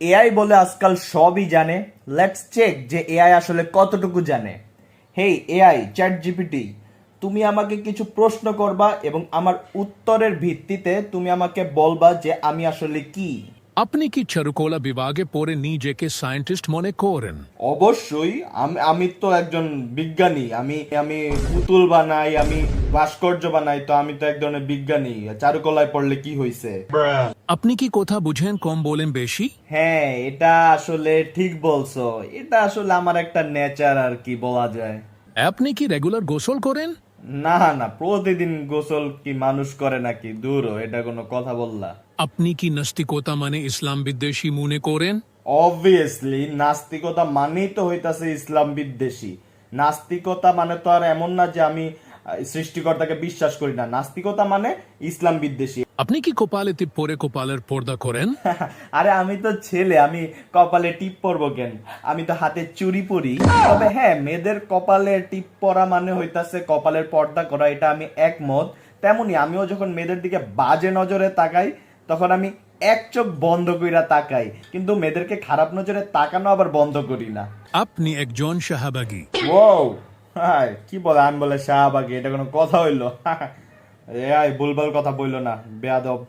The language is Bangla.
এআই বলে আজকাল সবই জানে। লেটস চেক যে এআই আসলে কতটুকু জানে। হেই এআই, চ্যাট জিপিটি, তুমি আমাকে কিছু প্রশ্ন করবা এবং আমার উত্তরের ভিত্তিতে তুমি আমাকে বলবা যে আমি আসলে কি। আপনি কি চারুকলা বিভাগে পড়ে নিজেকে সায়েন্টিস্ট মনে করেন? অবশ্যই। আমি তো একজন বিজ্ঞানী। আমি আমি পুতুল বানাই, আমি ভাস্কর্য বানাই, তো আমি তো এক ধরনের বিজ্ঞানী। চারুকলায় পড়লে কি হয়েছে? আপনি কি কথা বুঝেন কম বলেন বেশি? হ্যাঁ, এটা আসলে ঠিক বলছো। এটা আসলে আমার একটা নেচার আর কি বলা যায়। আপনি কি রেগুলার গোসল করেন? না না, প্রতিদিন গোসল কি মানুষ করে নাকি? দূর হ, এটা কোনো কথা বললা? আপনি কি নাস্তিকতা মানে ইসলাম বিদ্বেষী মনে করেন? অবভিয়াসলি নাস্তিকতা মানেই তো হইতাছে ইসলাম বিদ্বেষী। নাস্তিকতা মানে তো আর এমন না যে আমি সৃষ্টিকর্তাকে বিশ্বাস করি না। নাস্তিকতা মানে ইসলাম বিদ্বেষী। আপনি কি কপালে টিপ পরে কপালের পর্দা করেন? আরে আমি তো ছেলে, আমি কপালে টিপ পরবো কেন? আমি তো হাতে চুড়ি পরি। তবে হ্যাঁ, মেয়েদের কপালে টিপ পরা মানে হইতাছে কপালের পর্দা করা, এটা আমি একমত। তেমনি আমিও যখন মেয়েদের দিকে বাজে নজরে তাকাই, তখন আমি এক চোখ বন্ধ কইরা তাকাই, কিন্তু মেয়েদেরকে খারাপ নজরে তাকানো আবার বন্ধ করি না। আপনি একজন শাহবাগী। ও হাই, কি বলে আমি বলে শাহবাগী? এটা কোনো কথা হইলো? এ আই ভুলভাল কথা বইলো না, বেয়াদব।